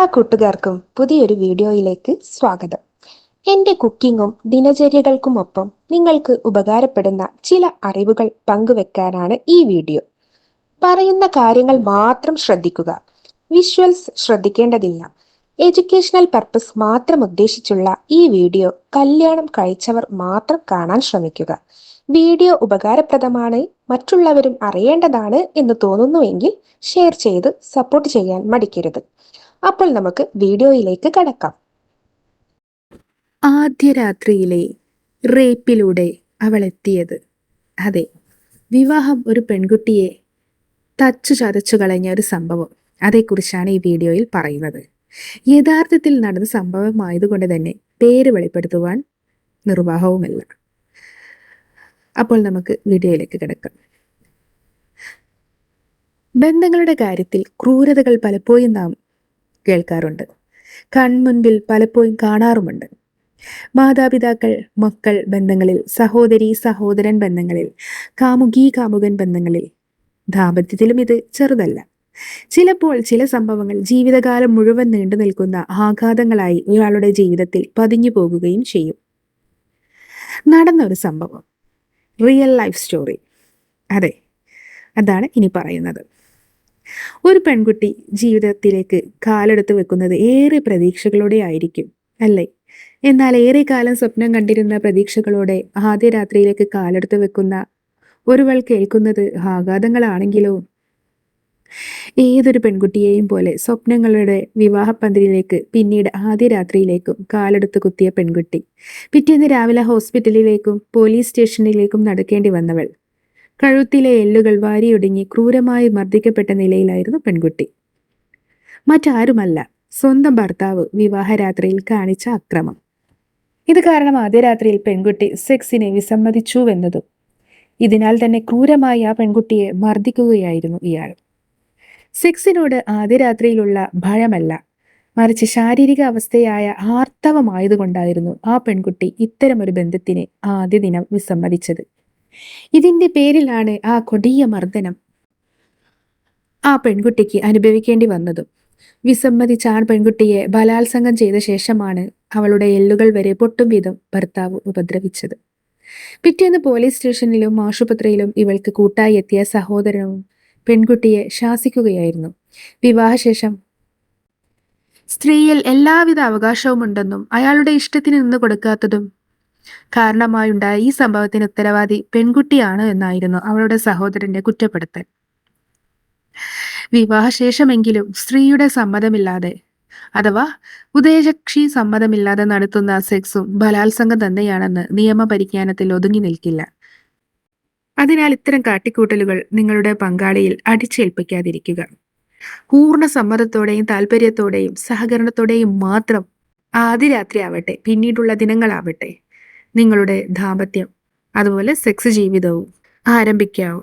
എല്ലാ കൂട്ടുകാർക്കും പുതിയൊരു വീഡിയോയിലേക്ക് സ്വാഗതം. എൻ്റെ കുക്കിങ്ങും ദിനചര്യകൾക്കുമൊപ്പം നിങ്ങൾക്ക് ഉപകാരപ്പെടുന്ന ചില അറിവുകൾ പങ്കുവെക്കാനാണ് ഈ വീഡിയോ. പറയുന്ന കാര്യങ്ങൾ മാത്രം ശ്രദ്ധിക്കുക. വിഷ്വൽസ് ശ്രദ്ധിക്കേണ്ടതില്ല. എഡ്യൂക്കേഷണൽ പർപ്പസ് മാത്രം ഉദ്ദേശിച്ചുള്ള ഈ വീഡിയോ കല്യാണം കഴിച്ചവർ മാത്രം കാണാൻ ശ്രമിക്കുക. വീഡിയോ ഉപകാരപ്രദമാണ്, മറ്റുള്ളവരും അറിയേണ്ടതാണ് എന്ന് തോന്നുന്നുവെങ്കിൽ ഷെയർ ചെയ്ത് സപ്പോർട്ട് ചെയ്യാൻ മടിക്കരുത്. അപ്പോൾ നമുക്ക് വീഡിയോയിലേക്ക് കടക്കാം. ആദ്യ രാത്രിയിലെ റേപ്പിലൂടെ അവൾ എത്തിയത്. അതെ, വിവാഹം ഒരു പെൺകുട്ടിയെ തച്ചു ചതച്ചു കളഞ്ഞ ഒരു സംഭവം. അതേക്കുറിച്ചാണ് ഈ വീഡിയോയിൽ പറയുന്നത്. യഥാർത്ഥത്തിൽ നടന്ന സംഭവമായതുകൊണ്ട് തന്നെ പേര് വെളിപ്പെടുത്തുവാൻ നിർവാഹവുമല്ല. അപ്പോൾ നമുക്ക് വീഡിയോയിലേക്ക് കിടക്കാം. ബന്ധങ്ങളുടെ കാര്യത്തിൽ ക്രൂരതകൾ പലപ്പോഴും നാം കേൾക്കാറുണ്ട്, കൺമുൻപിൽ പലപ്പോഴും കാണാറുമുണ്ട്. മാതാപിതാക്കൾ മക്കൾ ബന്ധങ്ങളിൽ, സഹോദരി സഹോദരൻ ബന്ധങ്ങളിൽ, കാമുകി കാമുകൻ ബന്ധങ്ങളിൽ, ദാമ്പത്യത്തിലും ഇത് ചെറുതല്ല. ചിലപ്പോൾ ചില സംഭവങ്ങൾ ജീവിതകാലം മുഴുവൻ നീണ്ടു നിൽക്കുന്ന ആഘാതങ്ങളായി ഒരാളുടെ ജീവിതത്തിൽ പതിഞ്ഞു പോകുകയും ചെയ്യും. നടന്ന ഒരു സംഭവം, റിയൽ ലൈഫ് സ്റ്റോറി. അതെ, അതാണ് ഇനി പറയുന്നത്. ഒരു പെൺകുട്ടി ജീവിതത്തിലേക്ക് കാലെടുത്ത് വെക്കുന്നത് ഏറെ പ്രതീക്ഷകളോടെ ആയിരിക്കും, അല്ലേ? എന്നാൽ ഏറെ കാലം സ്വപ്നം കണ്ടിരുന്ന പ്രതീക്ഷകളോടെ ആദ്യ രാത്രിയിലേക്ക് കാലെടുത്ത് വെക്കുന്ന ഒരുവൾ കേൾക്കുന്നത് ആഘാതങ്ങളാണെങ്കിലോ? ഏതൊരു പെൺകുട്ടിയെയും പോലെ സ്വപ്നങ്ങളുടെ വിവാഹപ്പന്തലിലേക്ക് പിന്നീട് ആദ്യ രാത്രിയിലേക്കും കാലെടുത്ത് കുത്തിയ പെൺകുട്ടി, പിറ്റേന്ന് രാവിലെ ഹോസ്പിറ്റലിലേക്കും പോലീസ് സ്റ്റേഷനിലേക്കും നടക്കേണ്ടി വന്നവൾ. കഴുത്തിലെ എല്ലുകൾ വാരിയൊടുങ്ങി ക്രൂരമായി മർദ്ദിക്കപ്പെട്ട നിലയിലായിരുന്നു പെൺകുട്ടി. മറ്റാരുമല്ല, സ്വന്തം ഭർത്താവ് വിവാഹരാത്രിയിൽ കാണിച്ച അക്രമം. ഇത് കാരണം ആദ്യ രാത്രിയിൽ പെൺകുട്ടി സെക്സിനെ വിസമ്മതിച്ചുവെന്നതും ഇതിനാൽ തന്നെ ക്രൂരമായി ആ പെൺകുട്ടിയെ മർദ്ദിക്കുകയായിരുന്നു ഇയാൾ. സെക്സിനോട് ആദ്യ രാത്രിയിലുള്ള ഭയമല്ല, മറിച്ച് ശാരീരിക അവസ്ഥയായ ആർത്തവമായതുകൊണ്ടായിരുന്നു ആ പെൺകുട്ടി ഇത്തരമൊരു ബന്ധത്തിന് ആദ്യ ദിനം വിസമ്മതിച്ചത്. ഇതിന്റെ പേരിലാണ് ആ കൊടിയ മർദ്ദനം ആ പെൺകുട്ടിക്ക് അനുഭവിക്കേണ്ടി വന്നതും. വിസമ്മതിച്ച ആ പെൺകുട്ടിയെ ബലാത്സംഗം ചെയ്ത ശേഷമാണ് അവളുടെ എല്ലുകൾ വരെ പൊട്ടും വിധം ഭർത്താവ് ഉപദ്രവിച്ചത്. പിറ്റേന്ന് പോലീസ് സ്റ്റേഷനിലും ആശുപത്രിയിലും ഇവൾക്ക് കൂട്ടായി എത്തിയ സഹോദരനും പെൺകുട്ടിയെ ശാസിക്കുകയായിരുന്നു. വിവാഹശേഷം സ്ത്രീയിൽ എല്ലാവിധ അവകാശവും ഉണ്ടെന്നും അയാളുടെ ഇഷ്ടത്തിന് നിന്ന് കൊടുക്കാത്തതും കാരണമായുണ്ടായ ഈ സംഭവത്തിന് ഉത്തരവാദി പെൺകുട്ടിയാണ് എന്നായിരുന്നു അവളുടെ സഹോദരന്റെ കുറ്റപ്പെടുത്തൽ. വിവാഹശേഷമെങ്കിലും സ്ത്രീയുടെ സമ്മതമില്ലാതെ, അഥവാ ഉദയകക്ഷി സമ്മതമില്ലാതെ നടത്തുന്ന സെക്സും ബലാത്സംഗം തന്നെയാണെന്ന് നിയമപരിജ്ഞാനത്തിൽ ഒതുങ്ങി നിൽക്കില്ല. അതിനാൽ ഇത്തരം കാട്ടിക്കൂട്ടലുകൾ നിങ്ങളുടെ പങ്കാളിയിൽ അടിച്ചേൽപ്പിക്കാതിരിക്കുക. പൂർണ്ണ സമ്മതത്തോടെയും താല്പര്യത്തോടെയും സഹകരണത്തോടെയും മാത്രം ആദ്യ രാത്രി ആവട്ടെ പിന്നീടുള്ള ദിനങ്ങളാവട്ടെ നിങ്ങളുടെ ദാമ്പത്യം അതുപോലെ സെക്സ് ജീവിതവും ആരംഭിക്കാവൂ.